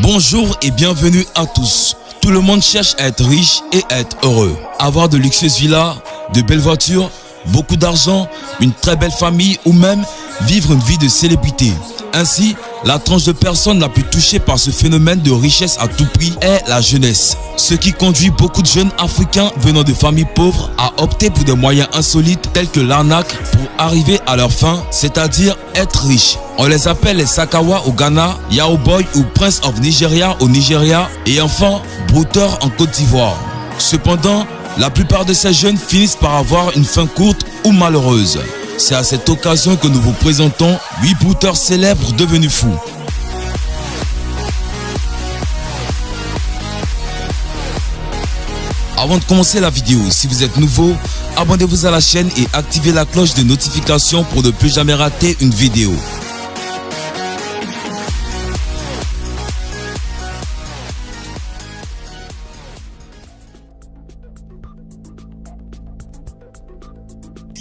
Bonjour et bienvenue à tous. Tout le monde cherche à être riche et à être heureux. Avoir de luxueuses villas, de belles voitures, beaucoup d'argent, une très belle famille ou même vivre une vie de célébrité. Ainsi, la tranche de personnes la plus touchée par ce phénomène de richesse à tout prix est la jeunesse. Ce qui conduit beaucoup de jeunes africains venant de familles pauvres à opter pour des moyens insolites tels que l'arnaque pour arriver à leur fin, c'est-à-dire être riches. On les appelle les Sakawa au Ghana, Yahoo Boy ou Prince of Nigeria au Nigeria et enfin brouteurs en Côte d'Ivoire. Cependant, la plupart de ces jeunes finissent par avoir une fin courte ou malheureuse. C'est à cette occasion que nous vous présentons 8 brouteurs célèbres devenus fous. Avant de commencer la vidéo, si vous êtes nouveau, abonnez-vous à la chaîne et activez la cloche de notification pour ne plus jamais rater une vidéo.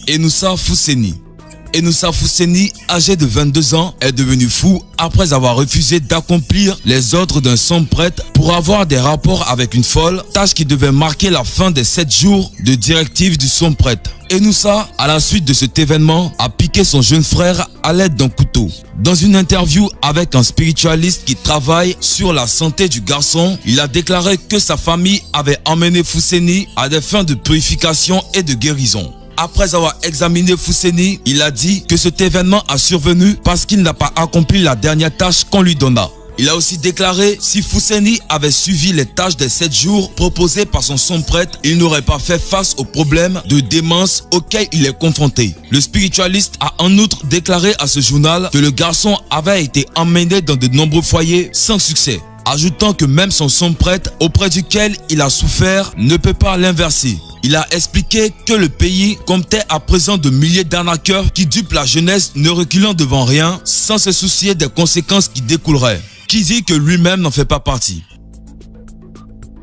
Enoussa Fousseni. Enoussa Fousseni, âgé de 22 ans, est devenu fou après avoir refusé d'accomplir les ordres d'un sombre prêtre pour avoir des rapports avec une folle, tâche qui devait marquer la fin des 7 jours de directive du sombre prêtre. Enoussa, à la suite de cet événement, a piqué son jeune frère à l'aide d'un couteau. Dans une interview avec un spiritualiste qui travaille sur la santé du garçon, il a déclaré que sa famille avait emmené Fousseni à des fins de purification et de guérison. Après avoir examiné Fousseni, il a dit que cet événement a survenu parce qu'il n'a pas accompli la dernière tâche qu'on lui donna. Il a aussi déclaré si Fousseni avait suivi les tâches des 7 jours proposées par son sombre prêtre, il n'aurait pas fait face aux problèmes de démence auxquels il est confronté. Le spiritualiste a en outre déclaré à ce journal que le garçon avait été emmené dans de nombreux foyers sans succès, ajoutant que même son sombre prêtre auprès duquel il a souffert ne peut pas l'inverser. Il a expliqué que le pays comptait à présent de milliers d'arnaqueurs qui dupent la jeunesse ne reculant devant rien sans se soucier des conséquences qui découleraient. Qui dit que lui-même n'en fait pas partie.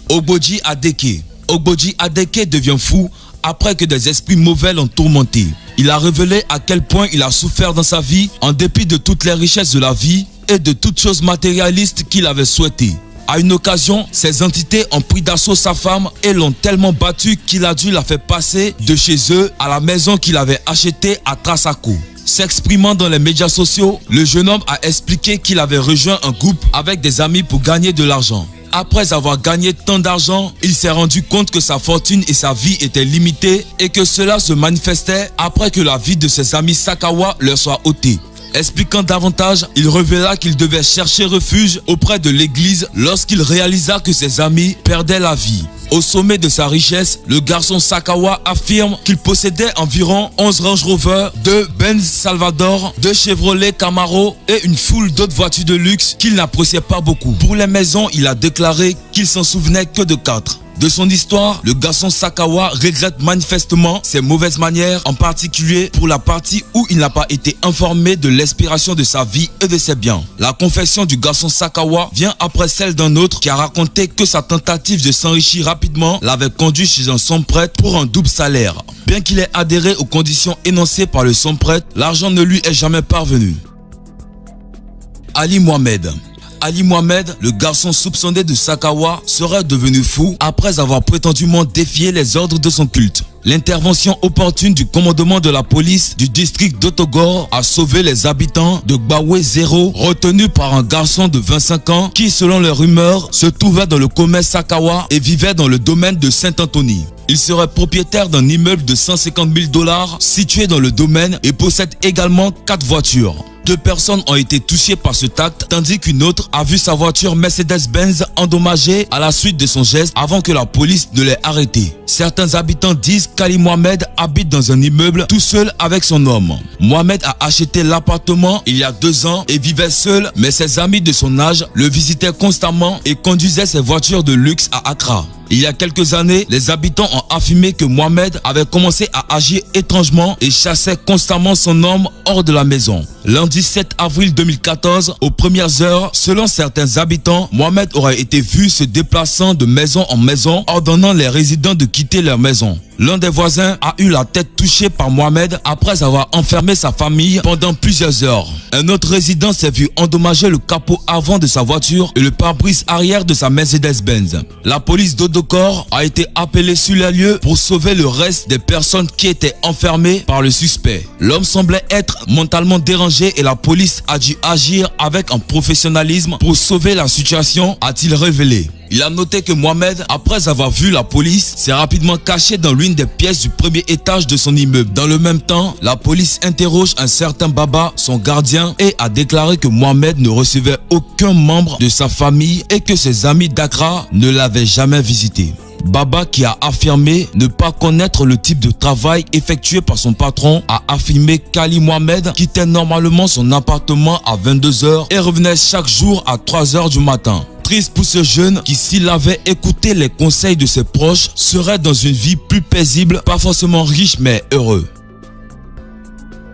Ogboji Adeke. Ogboji Adeke devient fou après que des esprits mauvais l'ont tourmenté. Il a révélé à quel point il a souffert dans sa vie en dépit de toutes les richesses de la vie et de toutes choses matérialistes qu'il avait souhaitées. À une occasion, ces entités ont pris d'assaut sa femme et l'ont tellement battu qu'il a dû la faire passer de chez eux à la maison qu'il avait achetée à Trasako. S'exprimant dans les médias sociaux, le jeune homme a expliqué qu'il avait rejoint un groupe avec des amis pour gagner de l'argent. Après avoir gagné tant d'argent, il s'est rendu compte que sa fortune et sa vie étaient limitées et que cela se manifestait après que la vie de ses amis Sakawa leur soit ôtée. Expliquant davantage, il révéla qu'il devait chercher refuge auprès de l'église lorsqu'il réalisa que ses amis perdaient la vie. Au sommet de sa richesse, le garçon Sakawa affirme qu'il possédait environ 11 Range Rover, 2 Benz Salvador, 2 Chevrolet Camaro et une foule d'autres voitures de luxe qu'il n'appréciait pas beaucoup. Pour les maisons, il a déclaré qu'il s'en souvenait que de 4. De son histoire, le garçon Sakawa regrette manifestement ses mauvaises manières, en particulier pour la partie où il n'a pas été informé de l'expiration de sa vie et de ses biens. La confession du garçon Sakawa vient après celle d'un autre qui a raconté que sa tentative de s'enrichir rapidement l'avait conduit chez un sombre prêtre pour un double salaire. Bien qu'il ait adhéré aux conditions énoncées par le sombre prêtre, l'argent ne lui est jamais parvenu. Ali Mohamed. Ali Mohamed, le garçon soupçonné de Sakawa, serait devenu fou après avoir prétendument défié les ordres de son culte. L'intervention opportune du commandement de la police du district d'Otogor a sauvé les habitants de Gbawe 0, retenus par un garçon de 25 ans qui, selon les rumeurs, se trouvait dans le commerce Sakawa et vivait dans le domaine de Saint-Anthony. Il serait propriétaire d'un immeuble de 150 000 $ situé dans le domaine et possède également 4 voitures. 2 personnes ont été touchées par ce acte, tandis qu'une autre a vu sa voiture Mercedes-Benz endommagée à la suite de son geste avant que la police ne l'ait arrêté. Certains habitants disent qu'Ali Mohamed habite dans un immeuble tout seul avec son homme. Mohamed a acheté l'appartement il y a 2 ans et vivait seul, mais ses amis de son âge le visitaient constamment et conduisaient ses voitures de luxe à Accra. Il y a quelques années, les habitants ont affirmé que Mohamed avait commencé à agir étrangement et chassait constamment son homme hors de la maison. Lundi 7 avril 2014, aux premières heures, selon certains habitants, Mohamed aurait été vu se déplaçant de maison en maison, ordonnant les résidents de quitter leur maison. L'un des voisins a eu la tête touchée par Mohamed après avoir enfermé sa famille pendant plusieurs heures. Un autre résident s'est vu endommager le capot avant de sa voiture et le pare-brise arrière de sa Mercedes-Benz. La police d'Odokor a été appelée sur les lieux pour sauver le reste des personnes qui étaient enfermées par le suspect. L'homme semblait être mentalement dérangé et la police a dû agir avec un professionnalisme pour sauver la situation, a-t-il révélé. Il a noté que Mohamed, après avoir vu la police, s'est rapidement caché dans l'une des pièces du premier étage de son immeuble. Dans le même temps, la police interroge un certain Baba, son gardien, et a déclaré que Mohamed ne recevait aucun membre de sa famille et que ses amis d'Accra ne l'avaient jamais visité. Baba, qui a affirmé ne pas connaître le type de travail effectué par son patron, a affirmé qu'Ali Mohamed quittait normalement son appartement à 22 h et revenait chaque jour à 3 h du matin. Triste pour ce jeune qui, s'il avait écouté les conseils de ses proches, serait dans une vie plus paisible, pas forcément riche mais heureux.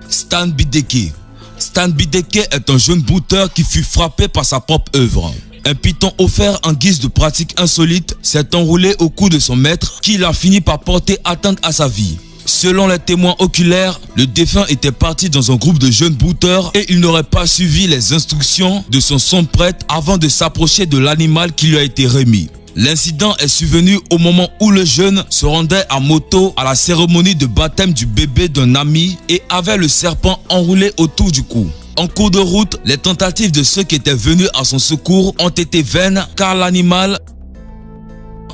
Stan Bideke. Stan Bideke est un jeune brouteur qui fut frappé par sa propre œuvre. Un python offert en guise de pratique insolite s'est enroulé au cou de son maître qui a fini par porter atteinte à sa vie. Selon les témoins oculaires, le défunt était parti dans un groupe de jeunes brouteurs et il n'aurait pas suivi les instructions de son son-prêtre avant de s'approcher de l'animal qui lui a été remis. L'incident est survenu au moment où le jeune se rendait à moto à la cérémonie de baptême du bébé d'un ami et avait le serpent enroulé autour du cou. En cours de route, les tentatives de ceux qui étaient venus à son secours ont été vaines car l'animal,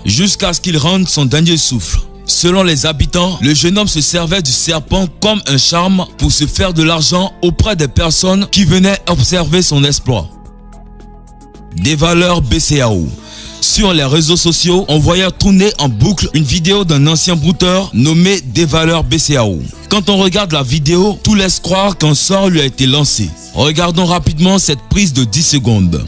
jusqu'à ce qu'il rende son dernier souffle. Selon les habitants, le jeune homme se servait du serpent comme un charme pour se faire de l'argent auprès des personnes qui venaient observer son exploit. Des valeurs BCAO. Sur les réseaux sociaux, on voyait tourner en boucle une vidéo d'un ancien brouteur nommé Des valeurs BCAO. Quand on regarde la vidéo, tout laisse croire qu'un sort lui a été lancé. Regardons rapidement cette prise de 10 secondes.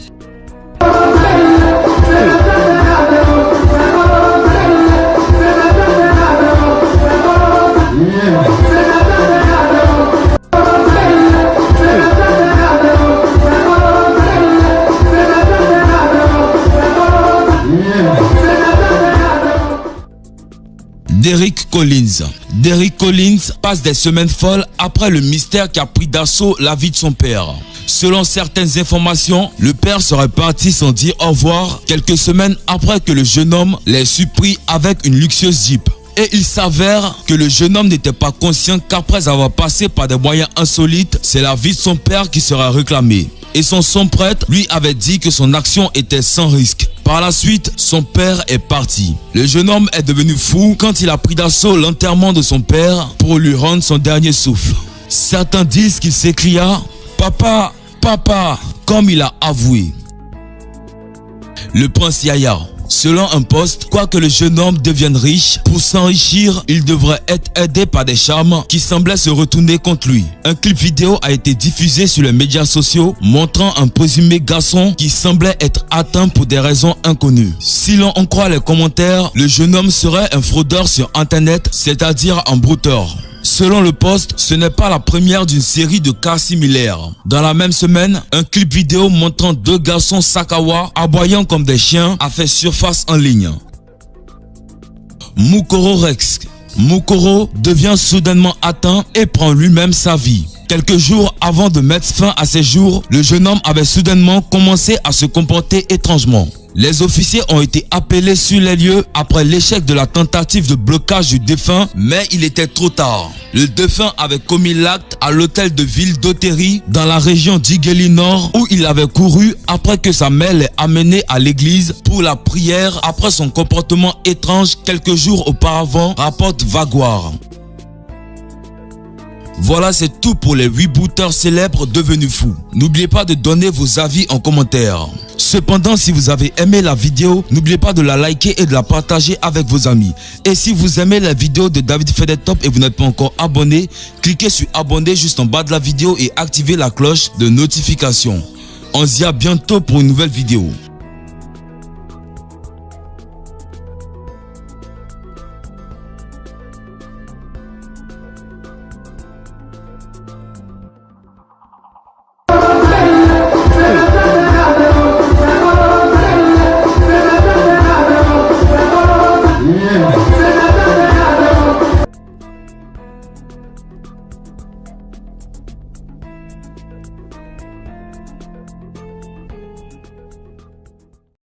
Derrick Collins. Derrick Collins passe des semaines folles après le mystère qui a pris d'assaut la vie de son père. Selon certaines informations, le père serait parti sans dire au revoir quelques semaines après que le jeune homme l'ait surpris avec une luxueuse Jeep. Et il s'avère que le jeune homme n'était pas conscient qu'après avoir passé par des moyens insolites, c'est la vie de son père qui sera réclamée. Et son prêtre lui avait dit que son action était sans risque. Par la suite, son père est parti. Le jeune homme est devenu fou quand il a pris d'assaut l'enterrement de son père pour lui rendre son dernier souffle. Certains disent qu'il s'écria « Papa, papa », comme il a avoué. Le prince Yaya. Selon un post, quoique le jeune homme devienne riche, pour s'enrichir, il devrait être aidé par des charmes qui semblaient se retourner contre lui. Un clip vidéo a été diffusé sur les médias sociaux montrant un présumé garçon qui semblait être atteint pour des raisons inconnues. Si l'on en croit les commentaires, le jeune homme serait un fraudeur sur internet, c'est-à-dire un brouteur. Selon le post, ce n'est pas la première d'une série de cas similaires. Dans la même semaine, un clip vidéo montrant deux garçons Sakawa aboyant comme des chiens a fait surface en ligne. Mukoro Rex. Mukoro devient soudainement atteint et prend lui-même sa vie. Quelques jours avant de mettre fin à ses jours, le jeune homme avait soudainement commencé à se comporter étrangement. Les officiers ont été appelés sur les lieux après l'échec de la tentative de blocage du défunt, mais il était trop tard. Le défunt avait commis l'acte à l'hôtel de ville d'Oteri dans la région d'Igeli Nord où il avait couru après que sa mère l'ait amené à l'église pour la prière après son comportement étrange quelques jours auparavant, rapporte Vaguar. Voilà, c'est tout pour les 8 brouteurs célèbres devenus fous. N'oubliez pas de donner vos avis en commentaire. Cependant, si vous avez aimé la vidéo, n'oubliez pas de la liker et de la partager avec vos amis. Et si vous aimez la vidéo de David fait des tops et vous n'êtes pas encore abonné, cliquez sur abonner juste en bas de la vidéo et activez la cloche de notification. On se dit à bientôt pour une nouvelle vidéo.